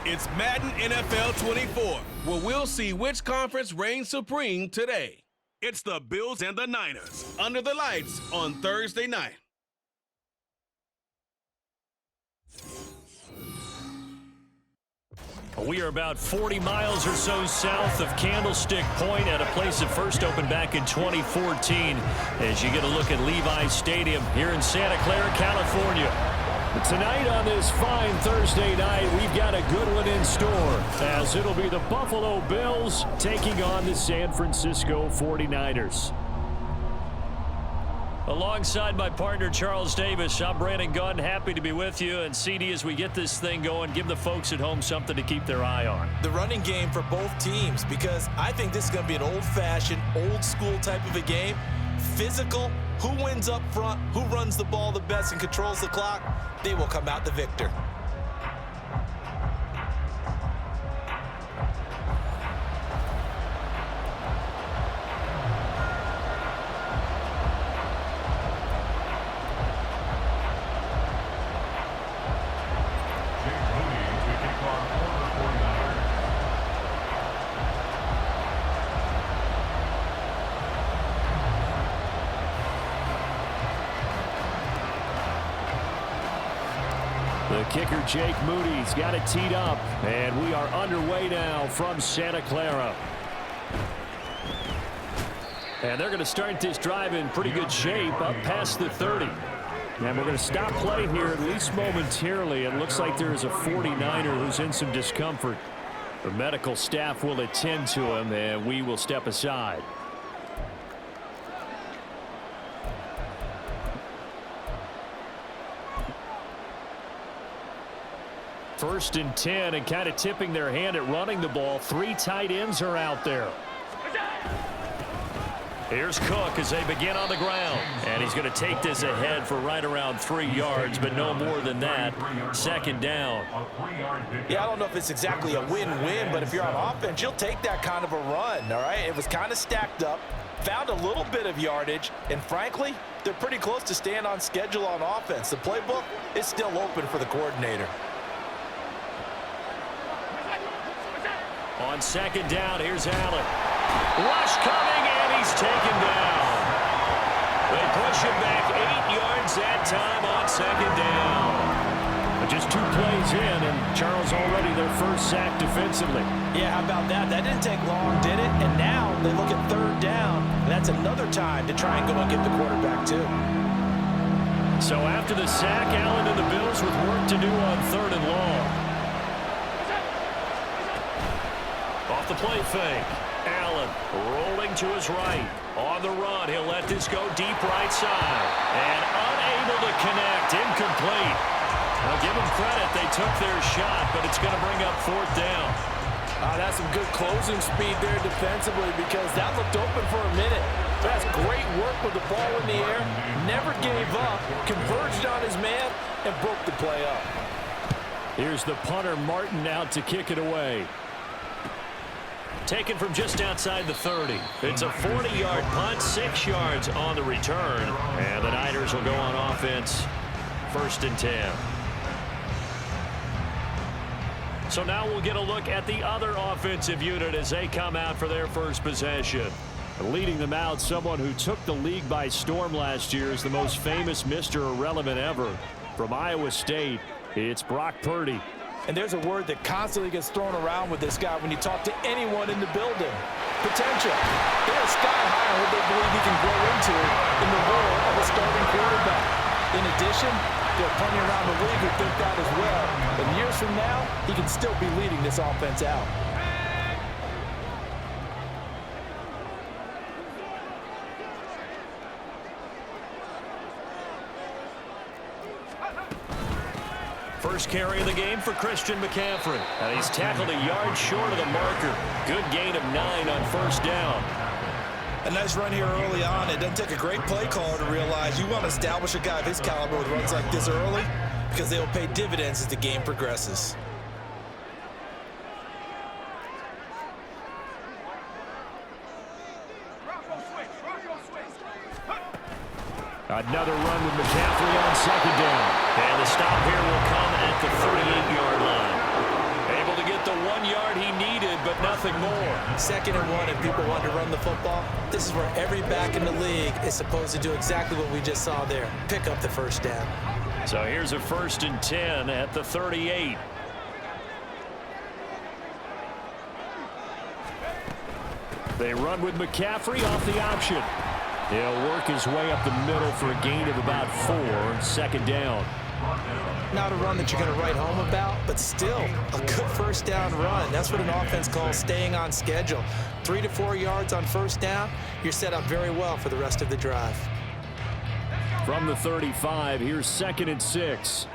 It's Madden NFL 24, where we'll see which conference reigns supreme today. It's the Bills and the Niners, under the lights on Thursday night. We are about 40 miles or so south of Candlestick Point at a place that first opened back in 2014 as you get a look at Levi's Stadium here in Santa Clara, California. Tonight on this fine Thursday night, we've got a good one in store as it'll be the Buffalo Bills taking on the San Francisco 49ers. Alongside my partner, Charles Davis, I'm Brandon Gunn. Happy to be with you. And CD, as we get this thing going, give the folks at home something to keep their eye on. The running game for both teams, because I think this is going to be an old-fashioned, old-school type of a game. Physical, who wins up front, who runs the ball the best and controls the clock, they will come out the victor. The kicker, Jake Moody's got it teed up, and we are underway now from Santa Clara. And they're going to start this drive in pretty good shape up past the 30. And we're going to stop play here at least momentarily. It looks like there is a 49er who's in some discomfort. The medical staff will attend to him, and we will step aside. First and 10, and kind of tipping their hand at running the ball. Three tight ends are out there. Here's Cook as they begin on the ground. And he's going to take this ahead for right around 3 yards, but no more than that. Second down. Yeah, I don't know if it's exactly a win-win, but if you're on offense, you'll take that kind of a run, all right? It was kind of stacked up, found a little bit of yardage, and frankly, they're pretty close to staying on schedule on offense. The playbook is still open for the coordinator. On second down, here's Allen. Rush coming, and he's taken down. They push him back 8 yards that time on second down. Just 2 plays in, and Charles already their first sack defensively. Yeah, how about that? That didn't take long, did it? And now they look at third down, and that's another time to try and go and get the quarterback too. So after the sack, Allen and the Bills with work to do on third and long. Off the play fake. Allen rolling to his right. On the run, he'll let this go deep right side. And unable to connect. Incomplete. I'll give them credit. They took their shot, but it's going to bring up fourth down. That's some good closing speed there defensively because that looked open for a minute. That's great work with the ball in the air. Never gave up. Converged on his man and broke the play up. Here's the punter, Martin, out to kick it away. Taken from just outside the 30. It's a 40-yard punt, 6 yards on the return. And the Niners will go on offense, first and 10. So now we'll get a look at the other offensive unit as they come out for their first possession. Leading them out, someone who took the league by storm last year is the most famous Mr. Irrelevant ever. From Iowa State, it's Brock Purdy. And there's a word that constantly gets thrown around with this guy when you talk to anyone in the building. Potential. They're sky high on what they believe he can grow into in the role of a starting quarterback. In addition, there are plenty around the league who think that as well. And years from now, he can still be leading this offense out. First carry of the game for Christian McCaffrey. And he's tackled a yard short of the marker. Good gain of 9 on first down. A nice run here early on. It doesn't take a great play caller to realize you want to establish a guy of his caliber with runs like this early because they will pay dividends as the game progresses. Another run with McCaffrey on second down. And the stop here will come at the 38-yard line. Able to nothing more. 2nd and 1, and people want to run the football. This is where every back in the league is supposed to do exactly what we just saw there. Pick up the first down. So here's a 1st and 10 at the 38. They run with McCaffrey off the option. He'll work his way up the middle for a gain of about 4. 2nd down. Not a run that you're going to write home about, but still a good first down run. That's what an offense calls staying on schedule. 3 to 4 yards on first down, you're set up very well for the rest of the drive. From the 35, here's 2nd and 6.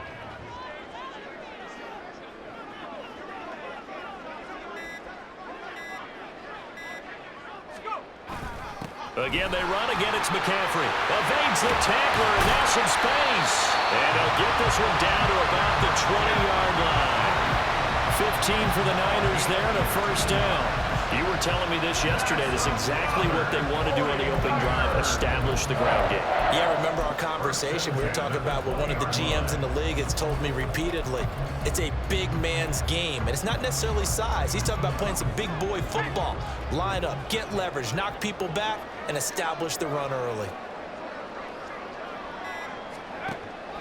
Again, they run. Again, it's McCaffrey. Evades the tackler, and now some space. And he'll get this one down to about the 20-yard line. 15 for the Niners there and a first down. You were telling me this yesterday. This is exactly what they want to do on the opening drive, establish the ground game. Yeah, remember our conversation. We were talking about what one of the GMs in the league has told me repeatedly. It's a big man's game, and it's not necessarily size. He's talking about playing some big boy football. Line up, get leverage, knock people back, and establish the run early.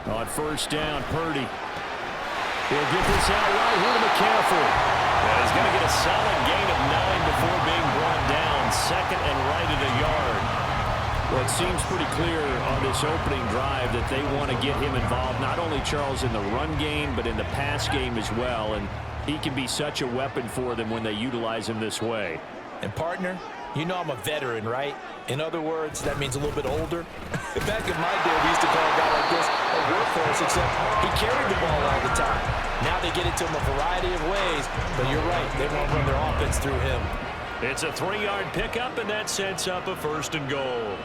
On first down, Purdy. He'll get this out right here to McCaffrey. And he's going to get a solid gain of 9 before being brought down. 2nd and right at a yard. Well, it seems pretty clear on this opening drive that they want to get him involved, not only, Charles, in the run game, but in the pass game as well. And he can be such a weapon for them when they utilize him this way. And, partner, you know I'm a veteran, right? In other words, that means a little bit older. Back in my day, we used to call a guy like this a workhorse, except he carried the ball all the time. Now they get it to him a variety of ways, but you're right, they won't run their offense through him. It's a 3-yard pickup, and that sets up a 1st and goal.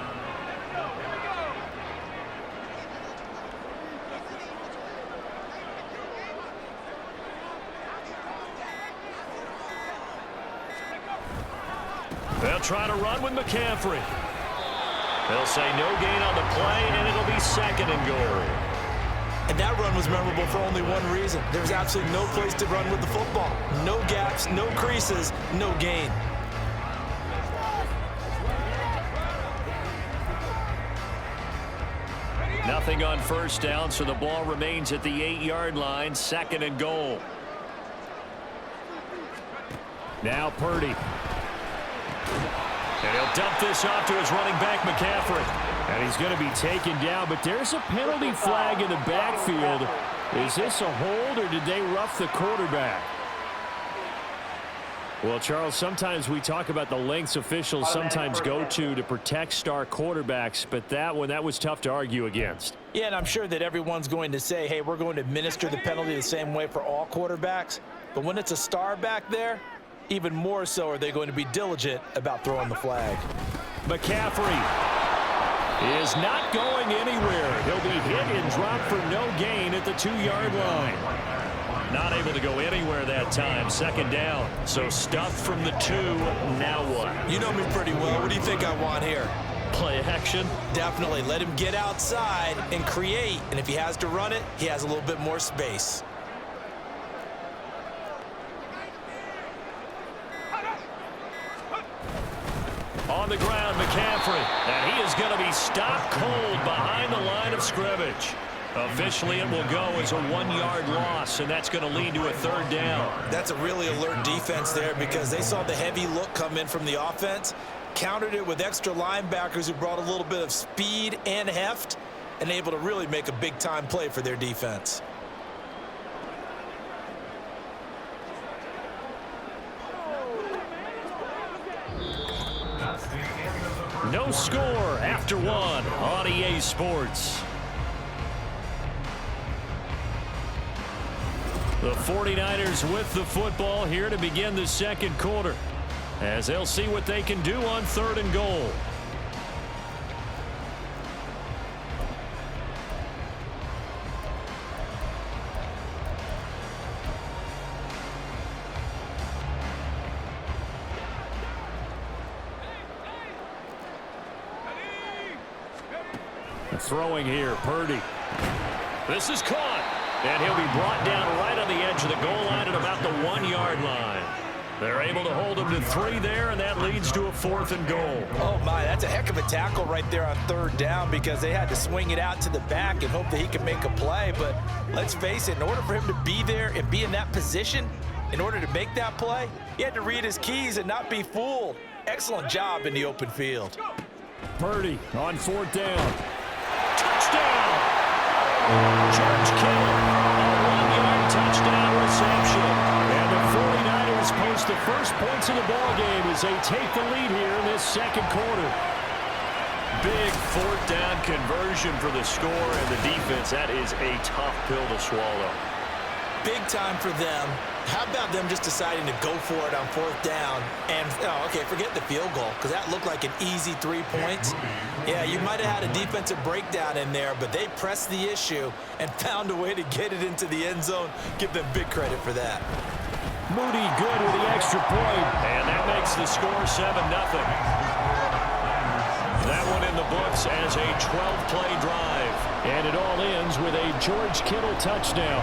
They'll try to run with McCaffrey. They'll say no gain on the play, and it'll be 2nd and goal. And that run was memorable for only one reason. There was absolutely no place to run with the football. No gaps, no creases, no gain. Nothing on first down, so the ball remains at the 8-yard line. 2nd and goal. Now Purdy. And he'll dump this off to his running back, McCaffrey. And he's going to be taken down, but there's a penalty flag in the backfield. Is this a hold, or did they rough the quarterback? Well, Charles, sometimes we talk about the lengths officials sometimes go to protect star quarterbacks, but that was tough to argue against. Yeah, and I'm sure that everyone's going to say, hey, we're going to administer the penalty the same way for all quarterbacks. But when it's a star back there, even more so are they going to be diligent about throwing the flag. McCaffrey is not going anywhere. He'll be hit and dropped for no gain at the 2-yard line. Not able to go anywhere that time. 2nd down. So stuffed from the 2. Now what? You know me pretty well. What do you think I want here? Play action? Definitely. Let him get outside and create. And if he has to run it, he has a little bit more space. On the ground, McCaffrey. And he is going to be stopped cold behind the line of scrimmage. Officially, it will go as a 1-yard loss, and that's going to lead to a 3rd down. That's a really alert defense there because they saw the heavy look come in from the offense, countered it with extra linebackers who brought a little bit of speed and heft, and able to really make a big-time play for their defense. No score after 1 on EA Sports. The 49ers with the football here to begin the 2nd quarter, as they'll see what they can do on 3rd and goal. Throwing here, Purdy. This is caught, and he'll be brought down right on the edge of the goal line at about the 1-yard line. They're able to hold him to 3 there, and that leads to a 4th and goal. Oh, my, that's a heck of a tackle right there on 3rd down because they had to swing it out to the back and hope that he could make a play. But let's face it, in order for him to be there and be in that position, in order to make that play, he had to read his keys and not be fooled. Excellent job in the open field. Purdy on 4th down. Touchdown! George Kittle, a 1-yard touchdown reception. And the 49ers post the first points of the ballgame as they take the lead here in this second quarter. Big 4th down conversion for the score, and the defense, that is a tough pill to swallow. Big time for them. How about them just deciding to go for it on 4th down? And, okay, forget the field goal, because that looked like an easy 3 points. Yeah, you might have had a defensive breakdown in there, but they pressed the issue and found a way to get it into the end zone. Give them big credit for that. Moody good with the extra point, and that makes the score 7-0. That one in the books as a 12-play drive. And it all ends with a George Kittle touchdown.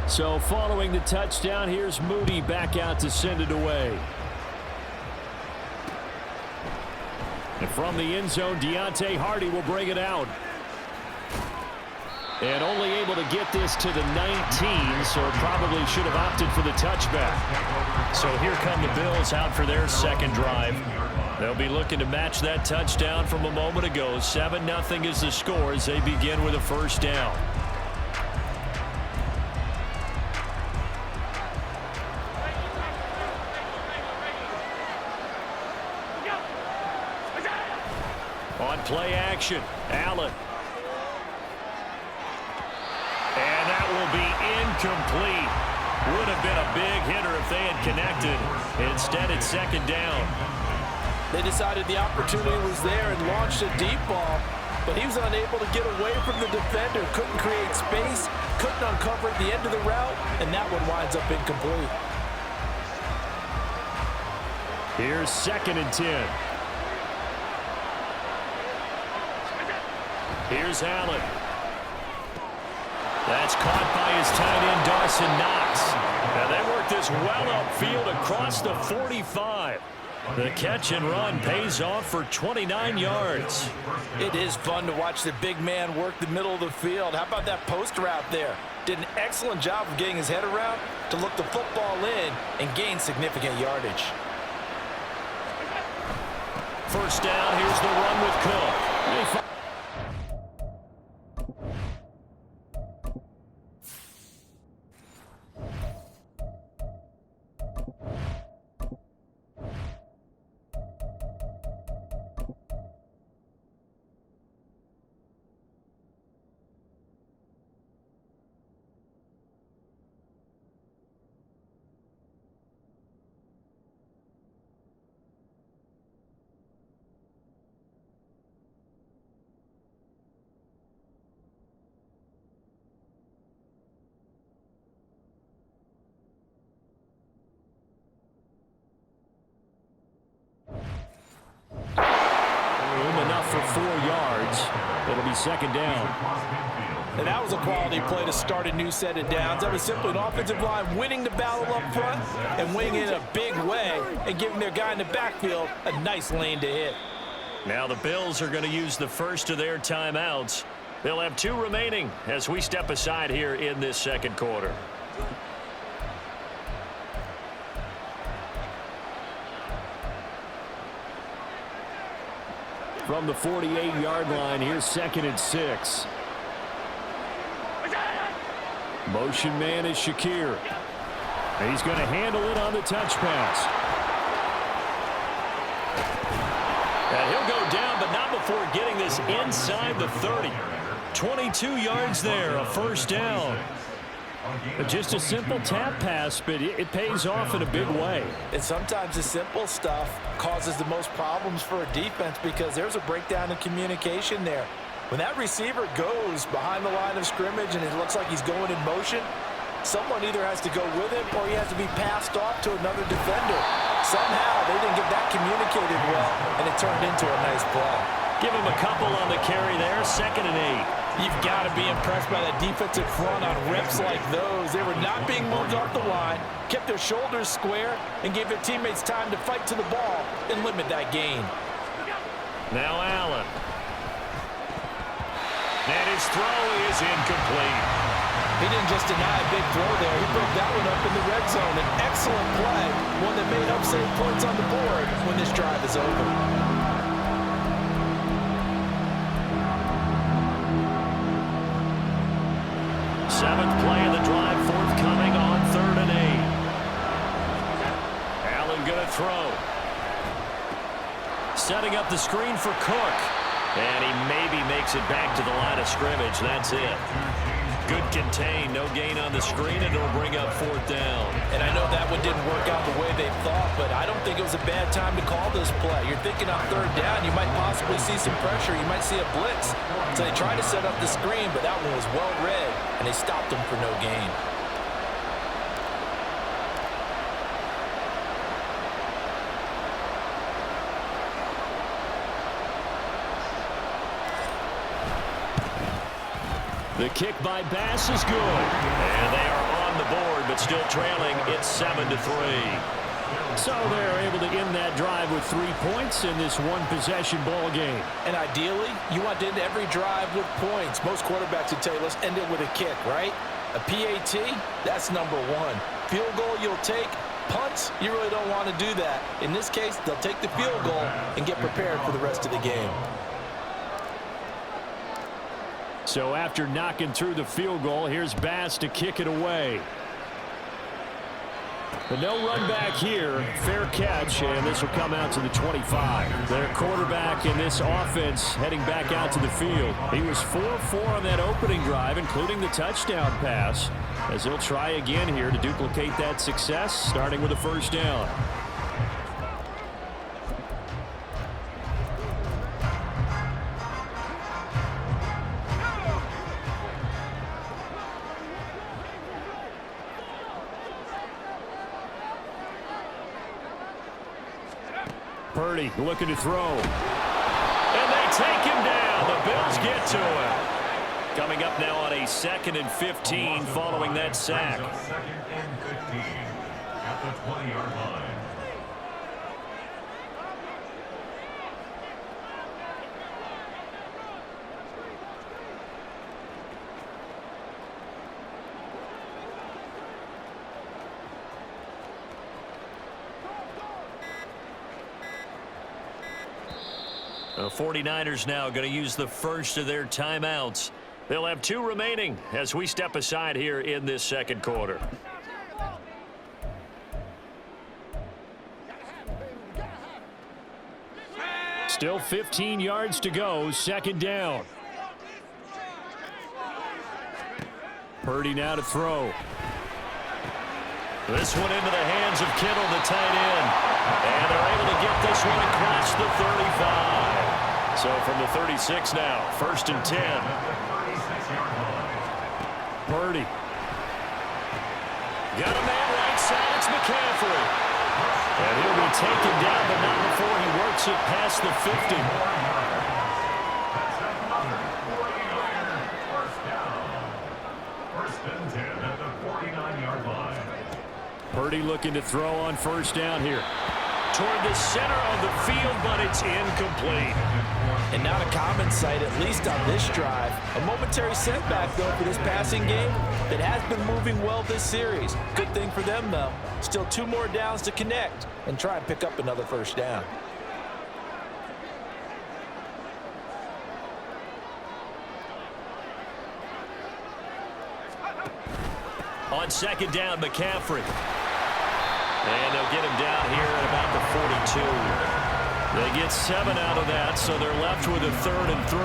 So following the touchdown, here's Moody back out to send it away. And from the end zone, Deontay Hardy will bring it out. And only able to get this to the 19, so probably should have opted for the touchback. So here come the Bills out for their second drive. They'll be looking to match that touchdown from a moment ago. 7-0 is the score as they begin with a 1st down. On play action, Allen. And that will be incomplete. Would have been a big hitter if they had connected. Instead, it's 2nd down. They decided the opportunity was there and launched a deep ball, but he was unable to get away from the defender. Couldn't create space, couldn't uncover at the end of the route, and that one winds up incomplete. Here's 2nd and 10. Here's Allen. That's caught by his tight end, Dawson Knox. And they work this well upfield across the 45. The catch and run pays off for 29 yards. It is fun to watch the big man work the middle of the field. How about that post route there? Did an excellent job of getting his head around to look the football in and gain significant yardage. 1st down, here's the run with Cook. Enough for 4 yards. It'll be 2nd down. And that was a quality play to start a new set of downs. That was simply an offensive line winning the battle up front and winning it in a big way and giving their guy in the backfield a nice lane to hit. Now the Bills are going to use the first of their timeouts. They'll have 2 remaining as we step aside here in this second quarter. From the 48-yard line, here's 2nd and 6. Motion man is Shakir. And he's going to handle it on the touch pass. And he'll go down, but not before getting this inside the 30. 22 yards there, a first down. Just a simple tap pass, but it pays off in a big way. And sometimes the simple stuff causes the most problems for a defense because there's a breakdown in communication there. When that receiver goes behind the line of scrimmage and it looks like he's going in motion, someone either has to go with him or he has to be passed off to another defender. Somehow they didn't get that communicated well, and it turned into a nice play. Give him a couple on the carry there, 2nd and 8. You've got to be impressed by that defensive front on reps like those. They were not being moved off the line, kept their shoulders square, and gave their teammates time to fight to the ball and limit that gain. Now Allen. And his throw is incomplete. He didn't just deny a big throw there. He broke that one up in the red zone. An excellent play, one that made up save points on the board when this drive is over. Seventh play of the drive forthcoming on 3rd and 8. Allen going to throw. Setting up the screen for Cook. And he maybe makes it back to the line of scrimmage. That's it. Good contain. No gain on the screen, and it'll bring up 4th down. And I know that one didn't work out the way they thought, but I don't think it was a bad time to call this play. You're thinking on 3rd down, you might possibly see some pressure. You might see a blitz. So they tried to set up the screen, but that one was well read, and they stopped them for no gain. The kick by Bass is good. And they are on the board, but still trailing. It's 7-3. So they're able to end that drive with 3 points in this one-possession ball game. And ideally, you want to end every drive with points. Most quarterbacks would tell you, let's end it with a kick, right? A PAT, that's number 1. Field goal you'll take. Punts, you really don't want to do that. In this case, they'll take the field goal and get prepared for the rest of the game. So after knocking through the field goal, here's Bass to kick it away. But no run back here. Fair catch, and this will come out to the 25. Their quarterback in this offense heading back out to the field. He was 4-4 on that opening drive, including the touchdown pass, as he'll try again here to duplicate that success, starting with a first down. Purdy looking to throw. And they take him down. The Bills get to him. Coming up now on a 2nd and 15 following that sack. 2nd and 15 at the 20-yard line. The 49ers now going to use the first of their timeouts. They'll have 2 remaining as we step aside here in this second quarter. Still 15 yards to go, 2nd down. Purdy now to throw. This one into the hands of Kittle, the tight end. And they're able to get this one across the 35. So from the 36 now, 1st and 10. Purdy. Got a man right side, it's McCaffrey. And he'll be taken down, but not before he works it past the 50. First and 10 at the 49-yard line. Purdy looking to throw on 1st down here. Toward the center of the field, but it's incomplete. And not a common sight, at least on this drive. A momentary setback, though, for this passing game that has been moving well this series. Good thing for them, though. Still 2 more downs to connect and try and pick up another first down. On 2nd down, McCaffrey. And they'll get him down here at about the 42. They get 7 out of that, so they're left with a 3rd and 3.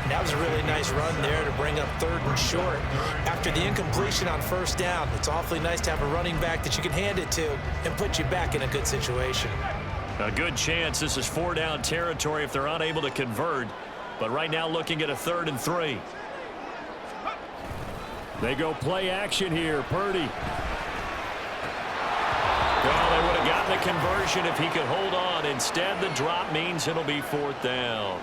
That was a really nice run there to bring up 3rd and short. After the incompletion on 1st down, it's awfully nice to have a running back that you can hand it to and put you back in a good situation. A good chance this is 4-down territory if they're unable to convert. But right now looking at a 3rd and 3. They go play action here. Purdy. Well, they would have gotten the conversion if he could hold on. Instead, the drop means it'll be 4th down.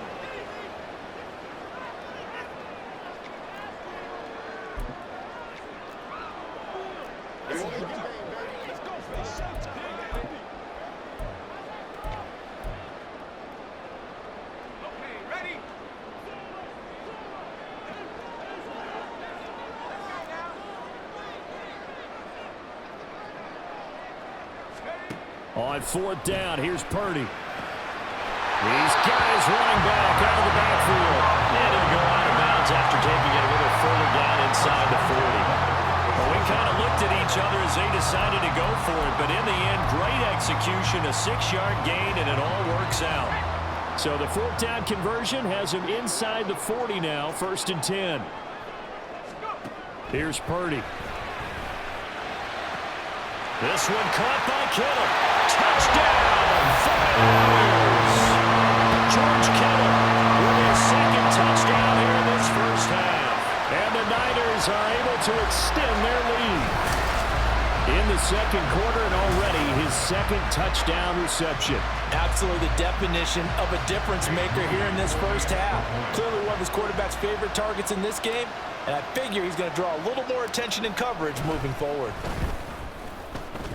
On 4th down, here's Purdy. These guys running back out of the backfield. And he'll go out of bounds after taking it a little further down inside the 40. Well, we kind of looked at each other as they decided to go for it. But in the end, great execution, a 6-yard gain, and it all works out. So the 4th down conversion has him inside the 40 now, 1st and 10. Here's Purdy. This one caught by Kittle. Touchdown, Flyers! George Kittle with his 2nd touchdown here in this 1st half. And the Niners are able to extend their lead. In the 2nd quarter and already his 2nd touchdown reception. Absolutely the definition of a difference maker here in this 1st half. Clearly one of his quarterback's favorite targets in this game, and I figure he's going to draw a little more attention and coverage moving forward.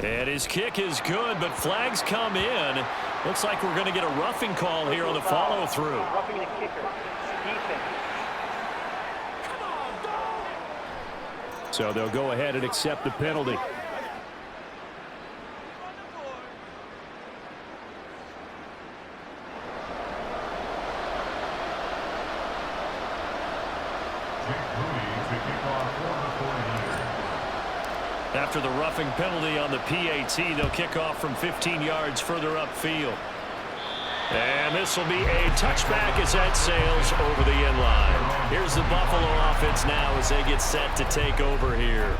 And his kick is good, but flags come in. Looks like we're going to get a roughing call here on the follow-through. Roughing the kicker. Defense. So they'll go ahead and accept the penalty. After the roughing penalty on the PAT, they'll kick off from 15 yards further upfield. And this will be a touchback as that sails over the end line. Here's the Buffalo offense now as they get set to take over here.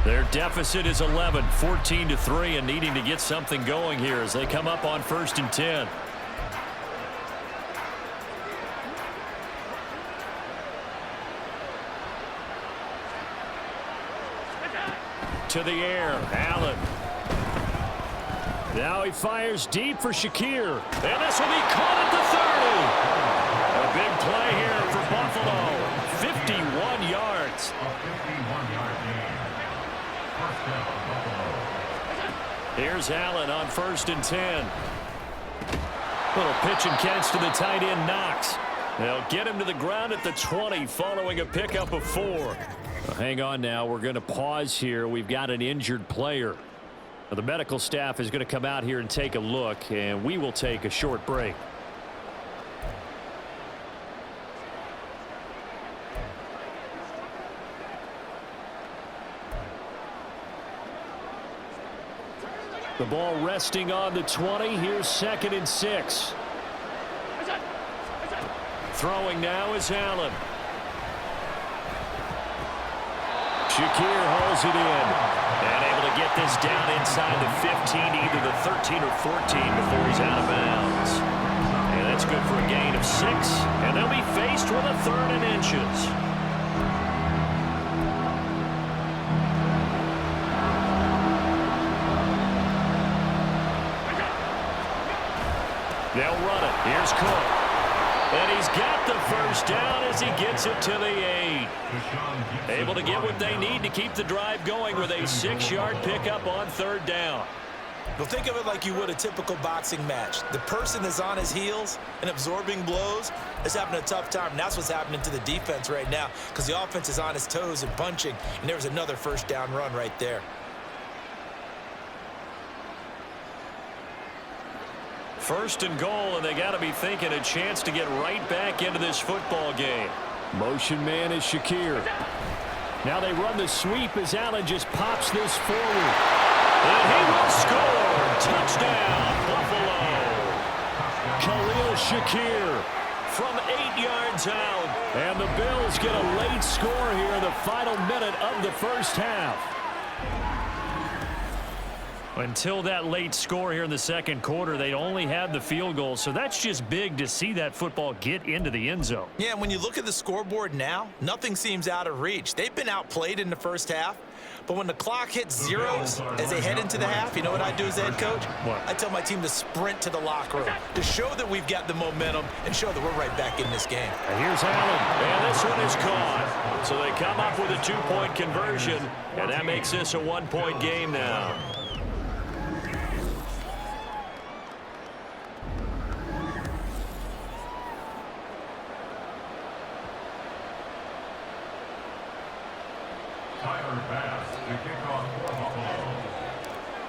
Their deficit is 11, 14-3, and needing to get something going here as they come up on 1st and 10. To the air, Allen. Now he fires deep for Shakir. And this will be caught at the 30. A big play here for Buffalo. 51 yards. A 51-yard gain. 1st down, Buffalo. Here's Allen on 1st and 10. Little pitch and catch to the tight end, Knox. They'll get him to the ground at the 20 following a pickup of 4. Hang on now. We're going to pause here. We've got an injured player. The medical staff is going to come out here and take a look, and we will take a short break. The ball resting on the 20. Here's 2nd and 6. Throwing now is Allen. Shakir holds it in. And able to get this down inside the 15, either the 13 or 14 before he's out of bounds. And that's good for a gain of 6. And they'll be faced with a 3rd and inches. They'll run it. Here's Cook. And he's got the 1st down as he gets it to the 8. Able to get what they need to keep the drive going with a 6-yard pickup on 3rd down. Well, think of it like you would a typical boxing match. The person is on his heels and absorbing blows is having a tough time. And that's what's happening to the defense right now because the offense is on his toes and punching. And there's another 1st down run right there. 1st and goal, and they got to be thinking a chance to get right back into this football game. Motion man is Shakir. Now they run the sweep as Allen just pops this forward. And he will score. Touchdown, Buffalo. Khalil Shakir from 8 yards out. And the Bills get a late score here in the final minute of the first half. Until that late score here in the second quarter, they only had the field goal. So that's just big to see that football get into the end zone. Yeah, and when you look at the scoreboard now, nothing seems out of reach. They've been outplayed in the first half. But when the clock hits zeros as they head into the half, you know what I do as the head coach? What? I tell my team to sprint to the locker room to show that we've got the momentum and show that we're right back in this game. And here's Allen, and this one is caught. So they come up with a 2-point conversion, and that makes this a 1-point game now.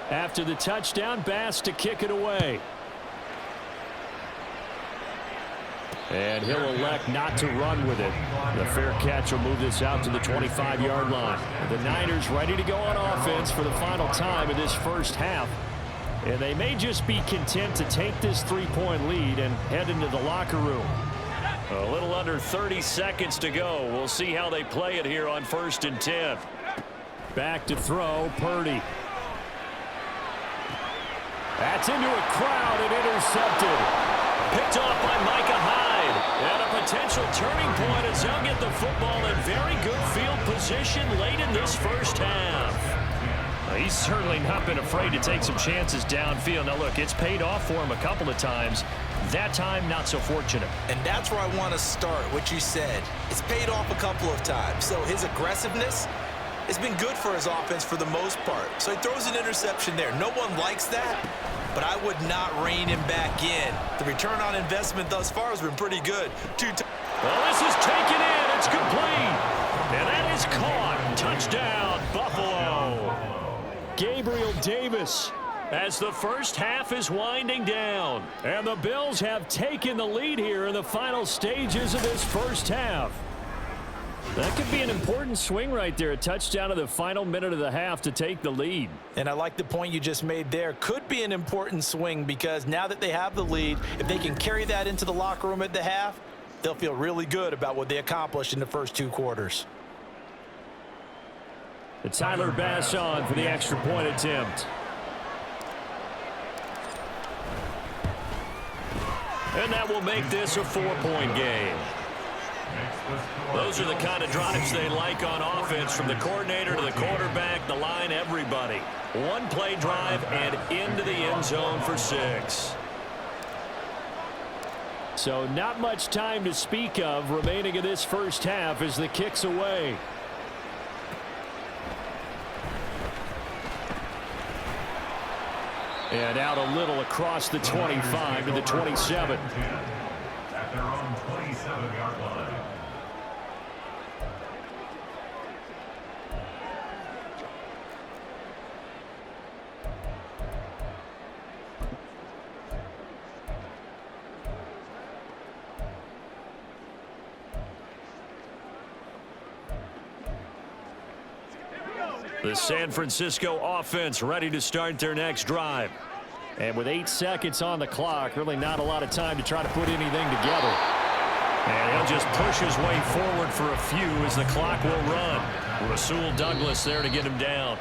After the touchdown, Bass to kick it away. And he'll elect not to run with it. The fair catch will move this out to the 25-yard line. The Niners ready to go on offense for the final time in this first half. And they may just be content to take this 3-point lead and head into the locker room. A little under 30 seconds to go. We'll see how they play it here on 1st and 10. Back to throw, Purdy. That's into a crowd and intercepted. Picked off by Micah Hyde. And a potential turning point as they'll get the football in very good field position late in this first half. He's certainly not been afraid to take some chances downfield. Now, look, it's paid off for him a couple of times. That time, not so fortunate. And that's where I want to start, what you said. It's paid off a couple of times. So his aggressiveness has been good for his offense for the most part. So he throws an interception there. No one likes that, but I would not rein him back in. The return on investment thus far has been pretty good. Well, this is taken in. It's complete. And that is caught. Touchdown, Buffalo. Gabriel Davis as the first half is winding down. And the Bills have taken the lead here in the final stages of this first half. That could be an important swing right there. A touchdown in the final minute of the half to take the lead. And I like the point you just made there. Could be an important swing because now that they have the lead, if they can carry that into the locker room at the half, they'll feel really good about what they accomplished in the first 2 quarters. Tyler Bass on for the extra point attempt. And that will make this a 4-point game. Those are the kind of drives they like on offense, from the coordinator to the quarterback, the line, everybody. 1-play drive and into the end zone for 6. So not much time to speak of remaining in this first half as the kick's away. And out a little across the 25 to the 27. At their own 27-yard line. The San Francisco offense ready to start their next drive. And with 8 seconds on the clock, really not a lot of time to try to put anything together. And he'll just push his way forward for a few as the clock will run. Rasul Douglas there to get him down.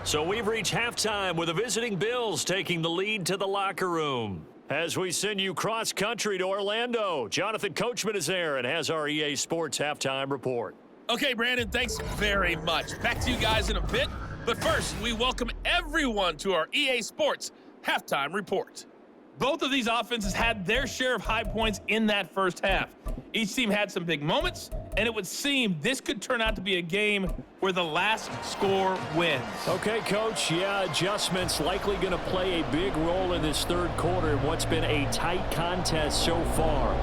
So we've reached halftime with the visiting Bills taking the lead to the locker room. As we send you cross-country to Orlando, Jonathan Coachman is there and has our EA Sports halftime report. Okay, Brandon, thanks very much. Back to you guys in a bit. But first, we welcome everyone to our EA Sports halftime report. Both of these offenses had their share of high points in that first half. Each team had some big moments, and it would seem this could turn out to be a game where the last score wins. Okay, Coach. Yeah, adjustments likely going to play a big role in this third quarter in what's been a tight contest so far.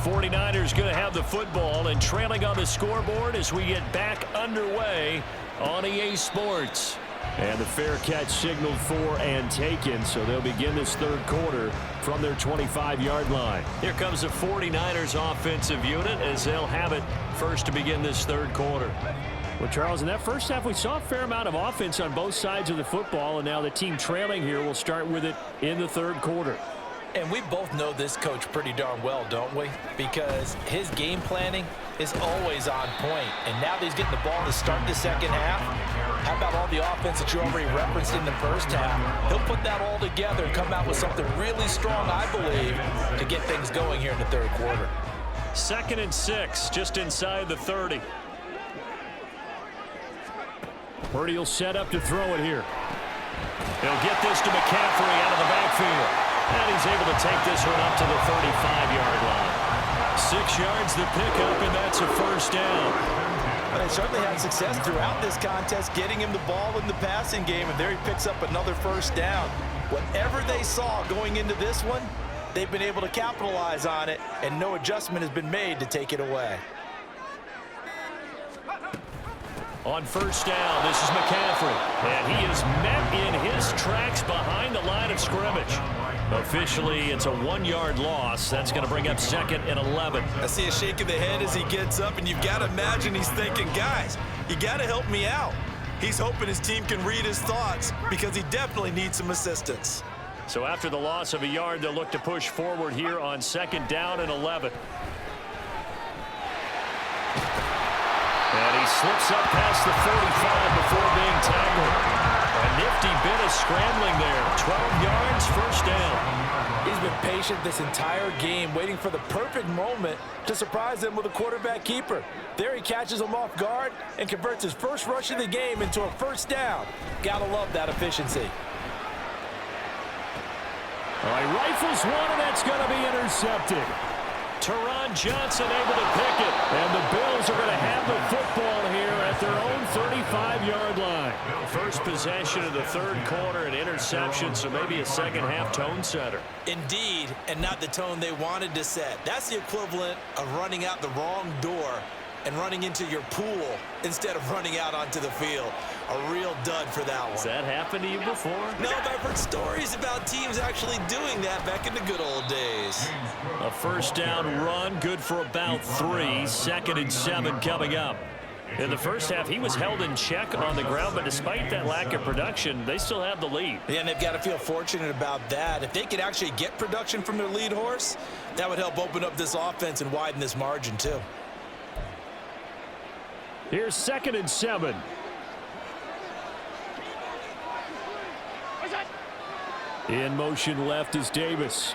49ers going to have the football and trailing on the scoreboard as we get back underway on EA Sports. And the fair catch signaled for and taken, so they'll begin this third quarter from their 25-yard line. Here comes the 49ers offensive unit as they'll have it first to begin this third quarter. Well, Charles, in that first half, we saw a fair amount of offense on both sides of the football, and now the team trailing here will start with it in the third quarter. And we both know this coach pretty darn well, don't we? Because his game planning is always on point. And now that he's getting the ball to start the second half, how about all the offense that you already referenced in the first half? He'll put that all together and come out with something really strong, I believe, to get things going here in the third quarter. 2nd and 6, just inside the 30. Purdy will set up to throw it here. He'll get this to McCaffrey out of the backfield. And he's able to take this one up to the 35-yard line. 6 yards the pickup, and that's a first down. But they certainly had success throughout this contest, getting him the ball in the passing game, and there he picks up another first down. Whatever they saw going into this one, they've been able to capitalize on it, and no adjustment has been made to take it away. On first down, this is McCaffrey, and he is met in his tracks behind the line of scrimmage. Officially, it's a 1-yard loss. That's going to bring up 2nd and 11. I see a shake of the head as he gets up, and you've got to imagine he's thinking, guys, you got to help me out. He's hoping his team can read his thoughts because he definitely needs some assistance. So after the loss of a yard, they'll look to push forward here on 2nd down and 11. And he slips up past the 45 before being tackled. A nifty bit of scrambling there. 12 yards, first down. He's been patient this entire game, waiting for the perfect moment to surprise them with a quarterback keeper. There he catches him off guard and converts his first rush of the game into a first down. Gotta love that efficiency. All right, rifles one, and that's going to be intercepted. Teron Johnson able to pick it, and the Bills are going to have the football here at their own 35-yard line. First possession of the third quarter, an interception, so maybe a second-half tone setter. Indeed, and not the tone they wanted to set. That's the equivalent of running out the wrong door and running into your pool instead of running out onto the field. A real dud for that one. Has that happened to you before? No, but I've heard stories about teams actually doing that back in the good old days. A first down run, good for about 3. 2nd and 7 coming up. In the first half, he was held in check on the ground, but despite that lack of production, they still have the lead. Yeah, and they've got to feel fortunate about that. If they could actually get production from their lead horse, that would help open up this offense and widen this margin too. Here's 2nd and 7. In motion left is Davis.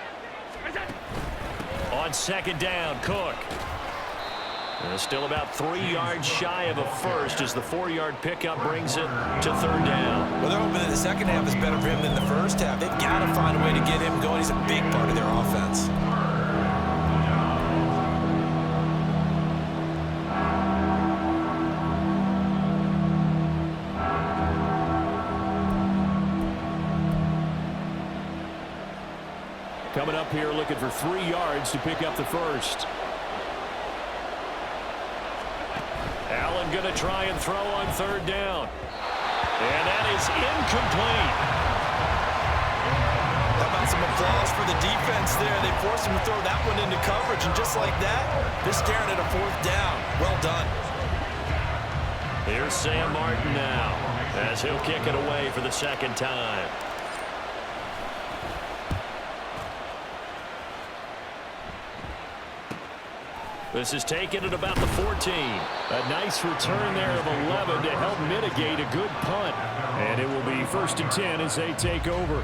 On 2nd down, Cook. And still about 3 yards shy of a first as the 4-yard pickup brings it to 3rd down. Well, they're hoping that the second half is better for him than the first half. They've got to find a way to get him going. He's a big part of their offense. Coming up here looking for 3 yards to pick up the first. Allen going to try and throw on 3rd down. And that is incomplete. How about some applause for the defense there? They forced him to throw that one into coverage, and just like that, they're staring at a 4th down. Well done. Here's Sam Martin now as he'll kick it away for the 2nd time. This is taken at about the 14. A nice return there of 11 to help mitigate a good punt. And it will be 1st and 10 as they take over.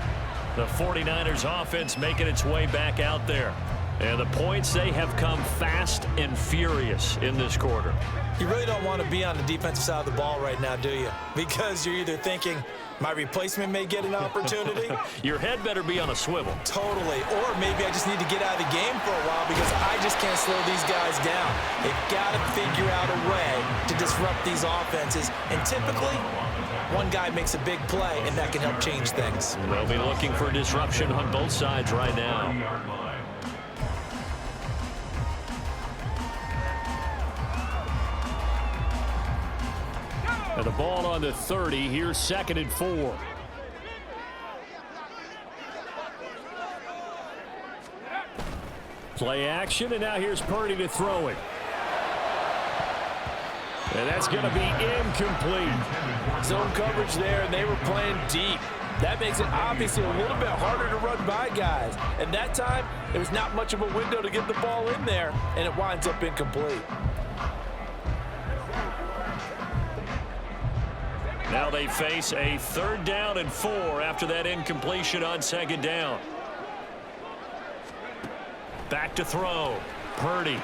The 49ers offense making its way back out there. And the points, they have come fast and furious in this quarter. You really don't want to be on the defensive side of the ball right now, do you? Because you're either thinking, my replacement may get an opportunity. Your head better be on a swivel. Totally. Or maybe I just need to get out of the game for a while because I just can't slow these guys down. They've got to figure out a way to disrupt these offenses. And typically, one guy makes a big play, and that can help change things. They'll be looking for disruption on both sides right now. And the ball on the 30. Here's 2nd and 4. Play action, and now here's Purdy to throw it. And that's going to be incomplete. Zone coverage there, and they were playing deep. That makes it obviously a little bit harder to run by guys. And that time, there was not much of a window to get the ball in there, and it winds up incomplete. Now they face a 3rd down and 4 after that incompletion on 2nd down. Back to throw. Purdy.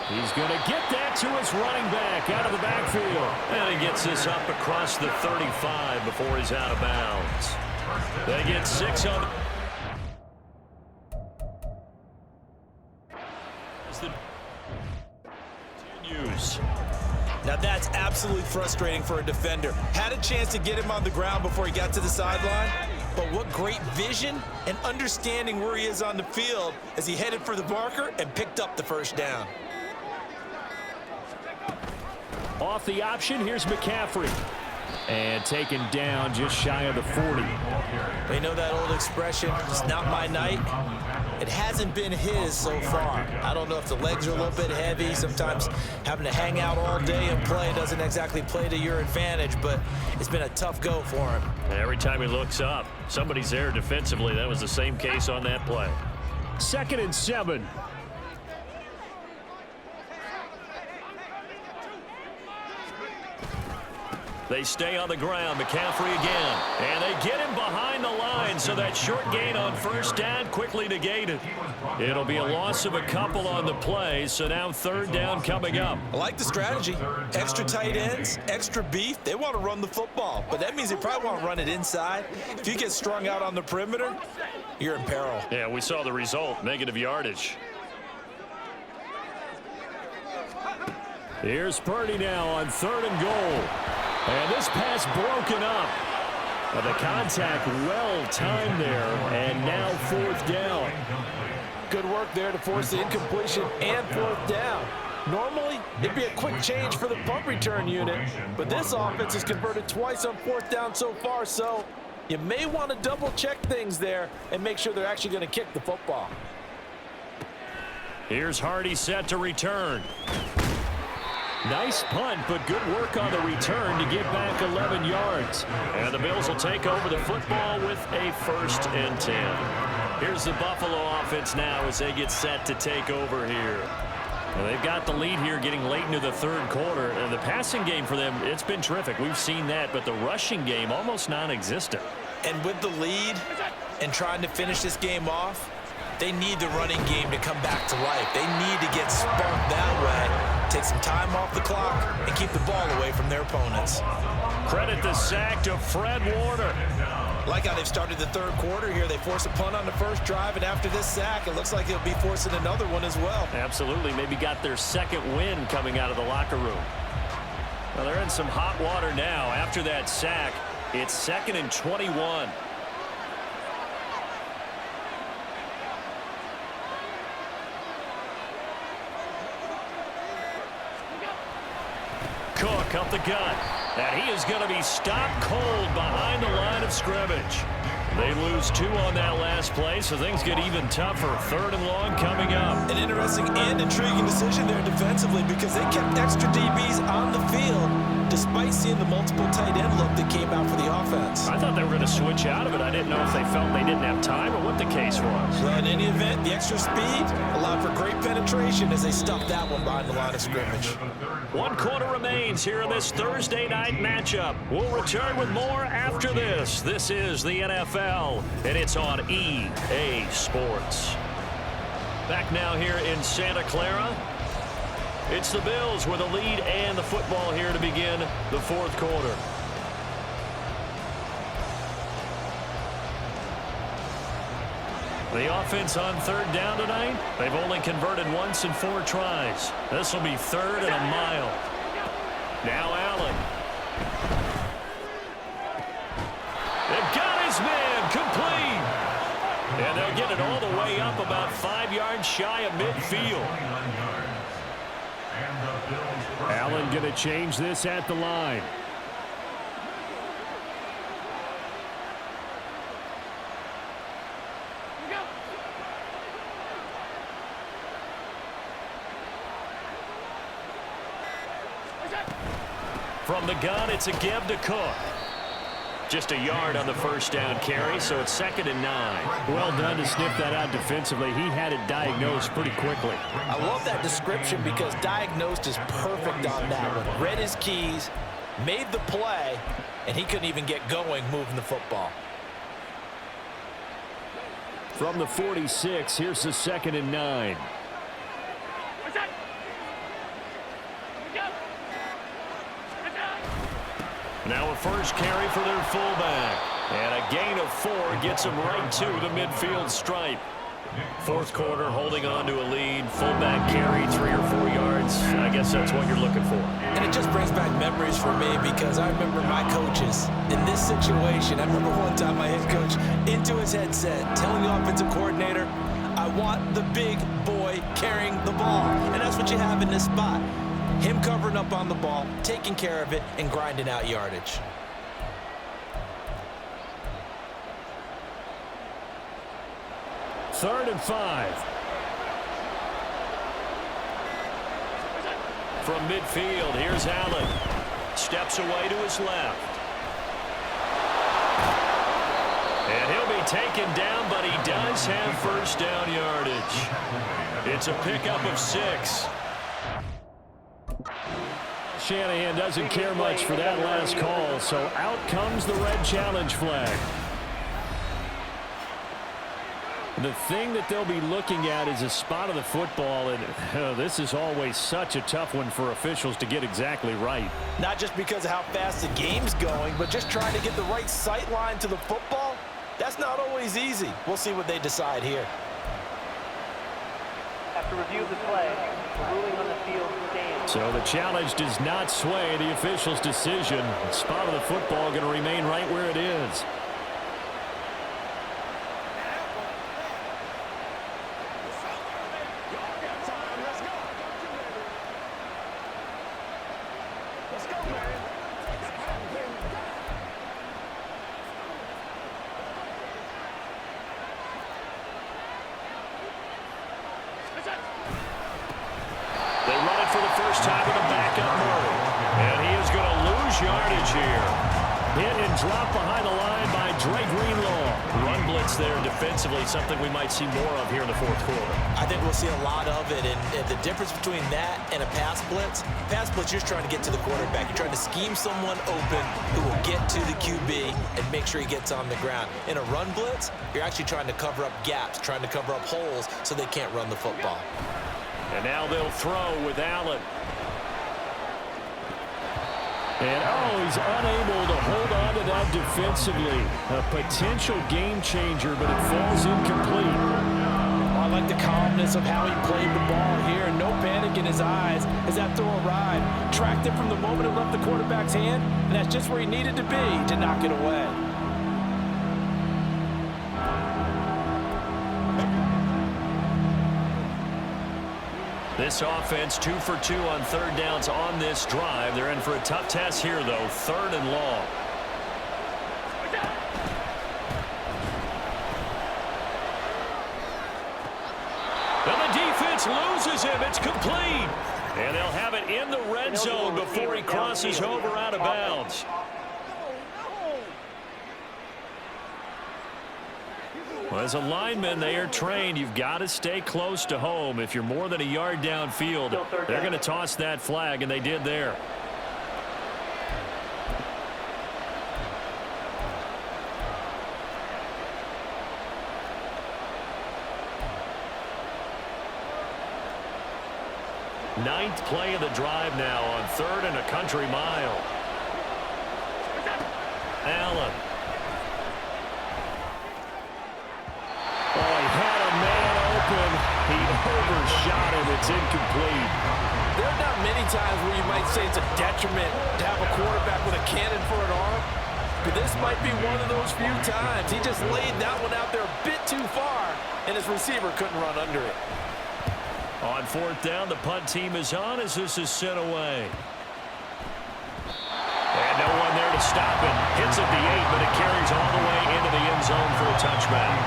He's going to get that to his running back out of the backfield. And he gets this up across the 35 before he's out of bounds. They get 6 on. Continues. Now that's absolutely frustrating for a defender. Had a chance to get him on the ground before he got to the sideline, but what great vision and understanding where he is on the field as he headed for the marker and picked up the 1st down. Off the option, here's McCaffrey. And taken down just shy of the 40. They know that old expression, it's not my night. It hasn't been his so far. I don't know if the legs are a little bit heavy. Sometimes having to hang out all day and play doesn't exactly play to your advantage, but it's been a tough go for him. Every time he looks up, somebody's there defensively. That was the same case on that play. 2nd and 7. They stay on the ground. McCaffrey again. And they get him behind the line, so that short gain on 1st down quickly negated. It'll be a loss of a couple on the play, so now 3rd down coming up. I like the strategy. Extra tight ends, extra beef. They want to run the football, but that means they probably want to run it inside. If you get strung out on the perimeter, you're in peril. Yeah, we saw the result, negative yardage. Here's Purdy now on 3rd and goal. And this pass broken up. But the contact well timed there, and now 4th down. Good work there to force the incompletion and 4th down. Normally, it'd be a quick change for the punt return unit, but this offense has converted twice on 4th down so far, so you may want to double-check things there and make sure they're actually going to kick the football. Here's Hardy set to return. Nice punt, but good work on the return to get back 11 yards. And the Bills will take over the football with a 1st and 10. Here's the Buffalo offense now as they get set to take over here. Well, they've got the lead here getting late into the 3rd quarter. And the passing game for them, it's been terrific. We've seen that, but the rushing game almost non-existent. And with the lead and trying to finish this game off, they need the running game to come back to life. They need to get sparked that way. Take some time off the clock and keep the ball away from their opponents. Credit the sack to Fred Warner. Like how they've started the 3rd quarter here. They force a punt on the 1st drive, and after this sack, it looks like they'll be forcing another one as well. Absolutely. Maybe got their 2nd win coming out of the locker room. Well, they're in some hot water now. After that sack, it's 2nd and 21. Cook up the gut, and he is going to be stopped cold behind the line of scrimmage. They lose 2 on that last play, so things get even tougher. 3rd and long coming up. An interesting and intriguing decision there defensively because they kept extra DBs on the field despite seeing the multiple tight end look that came out for the offense. I thought they were going to switch out of it. I didn't know if they felt they didn't have time or what the case was. Well, in any event, the extra speed allowed for great penetration as they stuffed that one behind the line of scrimmage. 1 quarter remains here in this Thursday night matchup. We'll return with more after this. This is the NFL, and it's on EA Sports. Back now here in Santa Clara. It's the Bills with a lead and the football here to begin the 4th quarter. The offense on 3rd down tonight, they've only converted once in 4 tries. This will be 3rd and a mile. Now Allen. They've got his man complete. And they'll get it all the way up about 5 yards shy of midfield. And the Bills Allen going to change this at the line. From the gun, it's a give to Cook. Just a yard on the first down carry, so it's 2nd and 9. Well done to sniff that out defensively. He had it diagnosed pretty quickly. I love that description because diagnosed is perfect on that one. Read his keys, made the play, and he couldn't even get going moving the football. From the 46, here's the 2nd and 9. Now a first carry for their fullback. And a gain of 4 gets them right to the midfield stripe. Fourth quarter, holding on to a lead. Fullback carry, 3 or 4 yards. I guess that's what you're looking for. And it just brings back memories for me because I remember my coaches in this situation. I remember one time my head coach into his headset telling the offensive coordinator, I want the big boy carrying the ball. And that's what you have in this spot. Him covering up on the ball, taking care of it, and grinding out yardage. Third and 5. From midfield, here's Allen. Steps away to his left. And he'll be taken down, but he does have first down yardage. It's a pickup of 6. Shanahan doesn't care much for that last call, so out comes the red challenge flag. The thing that they'll be looking at is a spot of the football, and this is always such a tough one for officials to get exactly right. Not just because of how fast the game's going, but just trying to get the right sight line to the football. That's not always easy. We'll see what they decide here. After review of the play, the ruling on the field stands. So the challenge does not sway the official's decision. The spot of the football going to remain right where it is. They run it for the first time in a backup mode. And he is going to lose yardage here. Hit and drop behind the line by Dre Greenlaw. Run blitz there defensively, something we might see more of here in the fourth quarter. I think we'll see a lot of it, and the difference between that and a pass blitz, you're just trying to get to the quarterback. You're trying to scheme someone open who will get to the QB and make sure he gets on the ground. In a run blitz, you're actually trying to cover up gaps, trying to cover up holes so they can't run the football. And now they'll throw with Allen. And, he's unable to hold on to that defensively. A potential game changer, but it falls incomplete. I like the calmness of how he played the ball here, and no panic in his eyes as that throw arrived. Tracked it from the moment it left the quarterback's hand, and that's just where he needed to be to knock it away. This offense 2 for 2 on third downs on this drive. They're in for a tough test here, though. 3rd and long. And the defense loses him. It's complete. And they'll have it in the red zone before he crosses over out of bounds. Well, as a lineman, they are trained. You've got to stay close to home. If you're more than a yard downfield, they're going to toss that flag, and they did there. Ninth play of the drive now on 3rd and a country mile. Allen. He overshot him. It's incomplete. There are not many times where you might say it's a detriment to have a quarterback with a cannon for an arm, but this might be one of those few times. He just laid that one out there a bit too far, and his receiver couldn't run under it. On 4th down, the punt team is on as this is sent away. And no one there to stop it. Hits at the 8, but it carries all the way into the end zone for a touchback.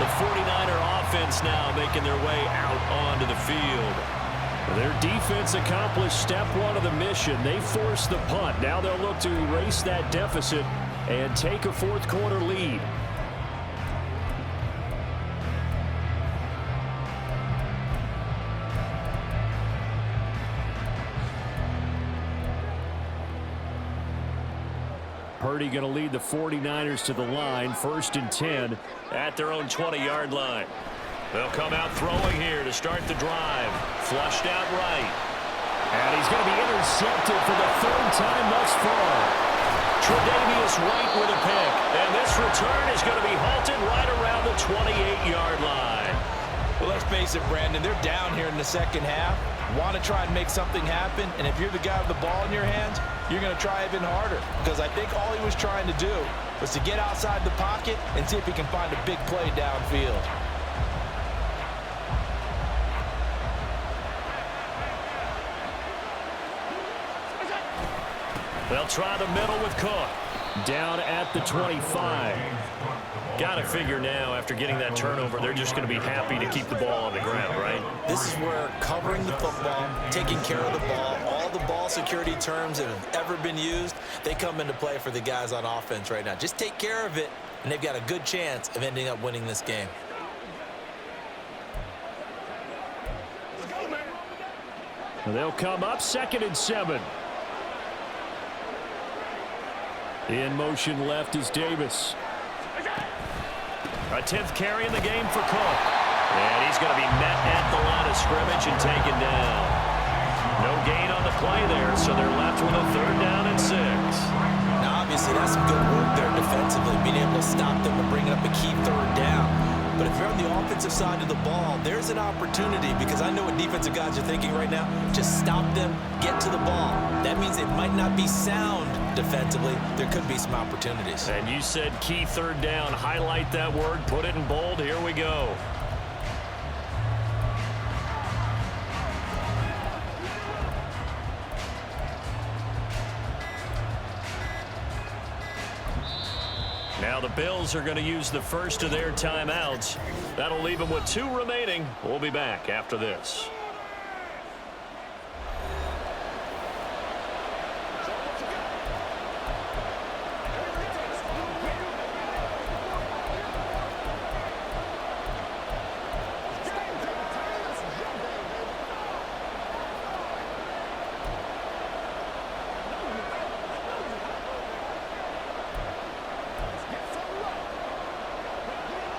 The 49er offense now making their way out onto the field. Their defense accomplished step one of the mission. They forced the punt. Now they'll look to erase that deficit and take a fourth quarter lead. Purdy going to lead the 49ers to the line, 1st and 10 at their own 20-yard line. They'll come out throwing here to start the drive. Flushed out right. And he's going to be intercepted for the 3rd time thus far. Tre'Davious White with a pick. And this return is going to be halted right around the 28-yard line. Well, let's face it, Brandon, they're down here in the second half. Want to try and make something happen, and if you're the guy with the ball in your hands, you're going to try even harder, because I think all he was trying to do was to get outside the pocket and see if he can find a big play downfield. They'll try the middle with Cook. Down at the 25. Got to figure now, after getting that turnover, they're just going to be happy to keep the ball on the ground, right? This is where covering the football, taking care of the ball, all the ball security terms that have ever been used, they come into play for the guys on offense right now. Just take care of it, and they've got a good chance of ending up winning this game. They'll come up 2nd and 7. In motion left is Davis. A 10th carry in the game for Cook. And he's going to be met at the line of scrimmage and taken down. No gain on the play there, so they're left with a 3rd down and 6. Now, obviously, that's some good work there defensively, being able to stop them and bring up a key 3rd down. But if you're on the offensive side of the ball, there's an opportunity, because I know what defensive guys are thinking right now. Just stop them, get to the ball. That means it might not be sound defensively. There could be some opportunities. And you said key 3rd down. Highlight that word, put it in bold. Here we go. Now the Bills are going to use the first of their timeouts. That'll leave them with 2 remaining. We'll be back after this.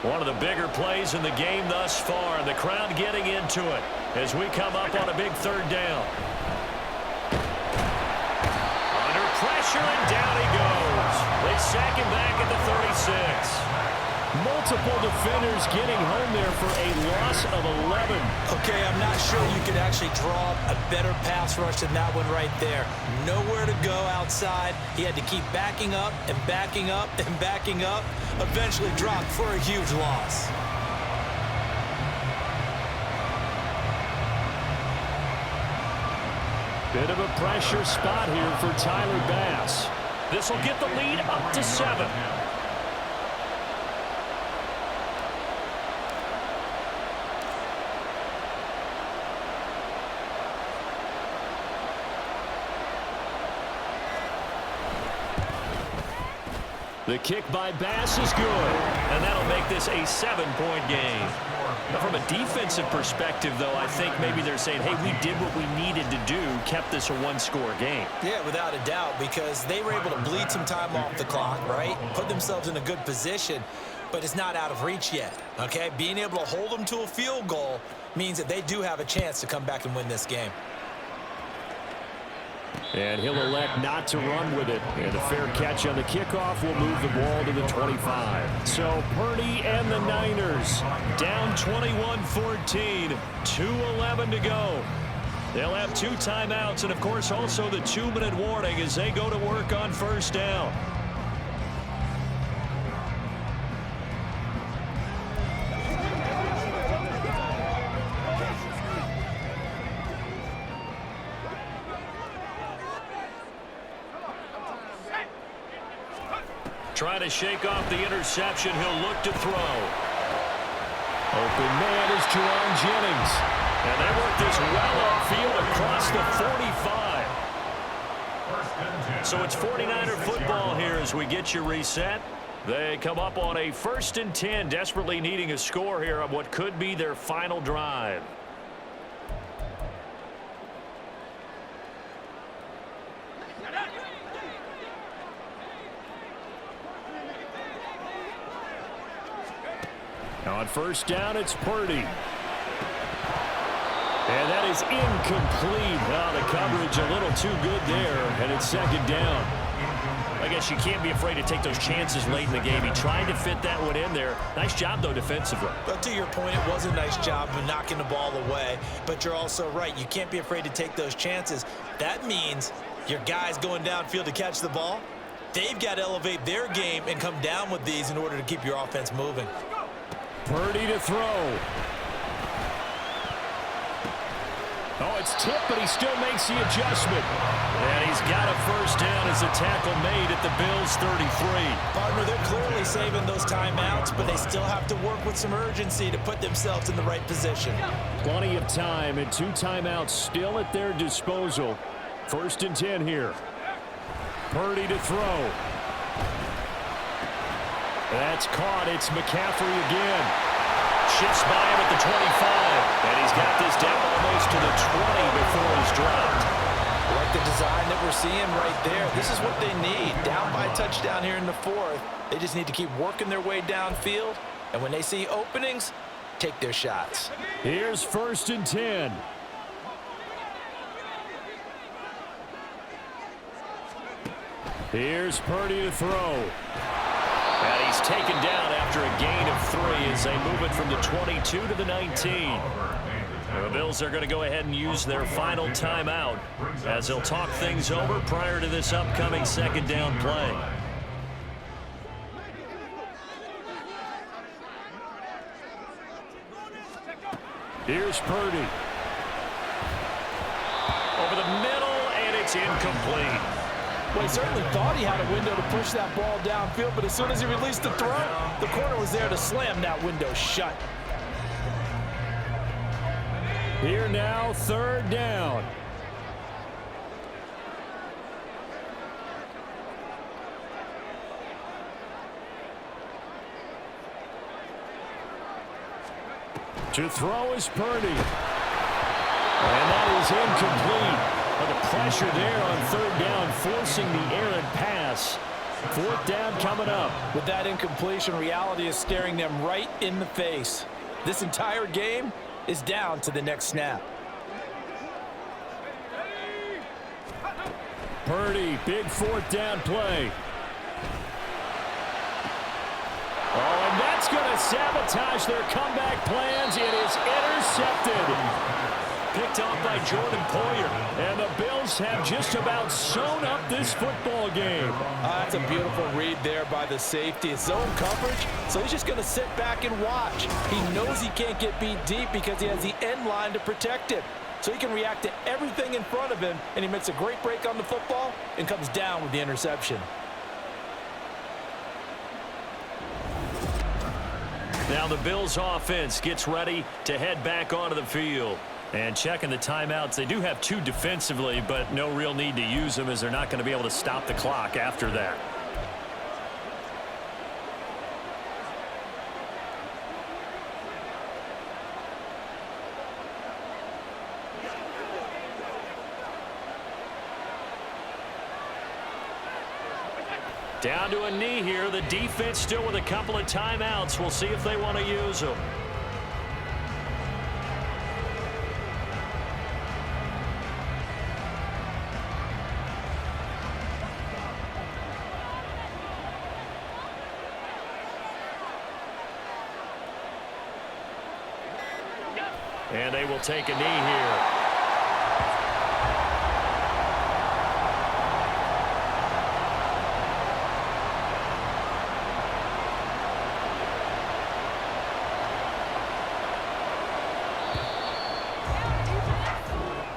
One of the bigger plays in the game thus far, and the crowd getting into it as we come up on a big 3rd down. Under pressure, and down he goes. They sack him back at the 36. Multiple defenders getting home there for a loss of 11. Okay, I'm not sure you could actually draw a better pass rush than that one right there. Nowhere to go outside. He had to keep backing up and backing up and backing up. Eventually dropped for a huge loss. Bit of a pressure spot here for Tyler Bass. This will get the lead up to 7. The kick by Bass is good, and that'll make this a 7-point game. Now, from a defensive perspective, though, I think maybe they're saying, hey, we did what we needed to do, kept this a 1-score game. Yeah, without a doubt, because they were able to bleed some time off the clock, right? Put themselves in a good position, but it's not out of reach yet, okay? Being able to hold them to a field goal means that they do have a chance to come back and win this game. And he'll elect not to run with it. And a fair catch on the kickoff will move the ball to the 25. So Purdy and the Niners down 21-14. 2:11 to go. They'll have 2 timeouts and, of course, also the 2-minute warning as they go to work on 1st down. Trying to shake off the interception. He'll look to throw. Open man is Jerron Jennings. And they work this well upfield across the 45. So it's 49er football here as we get you reset. They come up on a 1st and 10, desperately needing a score here on what could be their final drive. On 1st down, it's Purdy. And that is incomplete. Oh, the coverage a little too good there, and it's 2nd down. I guess you can't be afraid to take those chances late in the game. He tried to fit that one in there. Nice job, though, defensively. But to your point, it was a nice job of knocking the ball away. But you're also right. You can't be afraid to take those chances. That means your guys going downfield to catch the ball, they've got to elevate their game and come down with these in order to keep your offense moving. Purdy to throw. Oh, it's tipped, but he still makes the adjustment. And he's got a 1st down as a tackle made at the Bills' 33. Partner, they're clearly saving those timeouts, but they still have to work with some urgency to put themselves in the right position. Plenty of time and 2 timeouts still at their disposal. 1st and 10 here. Purdy to throw. That's caught. It's McCaffrey again. Shifts by him at the 25. And he's got this down almost to the 20 before he's dropped. I like the design that we're seeing right there. This is what they need. Down by a touchdown here in the 4th. They just need to keep working their way downfield. And when they see openings, take their shots. Here's 1st and 10. Here's Purdy to throw. And he's taken down after a gain of 3 as they move it from the 22 to the 19. The Bills are going to go ahead and use their final timeout as they'll talk things over prior to this upcoming 2nd down play. Here's Purdy. Over the middle, and it's incomplete. Well, he certainly thought he had a window to push that ball downfield, but as soon as he released the throw, the corner was there to slam that window shut. Here now, 3rd down. To throw is Purdy. And that is incomplete. The pressure there on 3rd down, forcing the errant pass. 4th down coming up. With that incompletion, reality is staring them right in the face. This entire game is down to the next snap. Purdy, big 4th down play. Oh, and that's going to sabotage their comeback plans. It is intercepted. Picked off by Jordan Poyer. And the Bills have just about sewn up this football game. That's a beautiful read there by the safety. It's zone coverage, so he's just going to sit back and watch. He knows he can't get beat deep because he has the end line to protect him. So he can react to everything in front of him, and he makes a great break on the football and comes down with the interception. Now the Bills offense gets ready to head back onto the field. And checking the timeouts, they do have 2 defensively, but no real need to use them as they're not going to be able to stop the clock after that. Down to a knee here. The defense still with a couple of timeouts. We'll see if they want to use them. And they will take a knee here.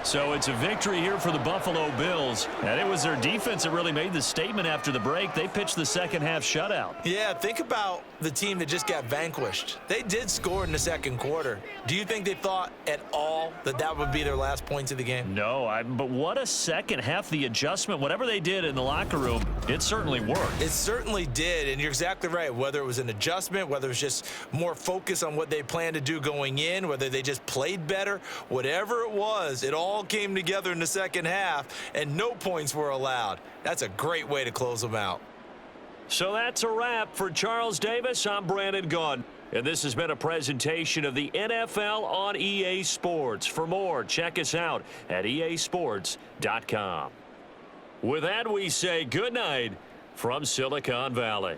So it's a victory here for the Buffalo Bills. And it was their defense that really made the statement after the break. They pitched the second half shutout. Yeah, think about the team that just got vanquished. They did score in the second quarter. Do you think they thought at all that that would be their last points of the game? No, but what a second half. The adjustment, whatever they did in the locker room, it certainly worked. It certainly did, and you're exactly right. Whether it was an adjustment, whether it was just more focus on what they planned to do going in, whether they just played better, whatever it was, it all came together in the second half, and no points were allowed. That's a great way to close them out. So that's a wrap. For Charles Davis, I'm Brandon Gunn. And this has been a presentation of the NFL on EA Sports. For more, check us out at easports.com. With that, we say good night from Silicon Valley.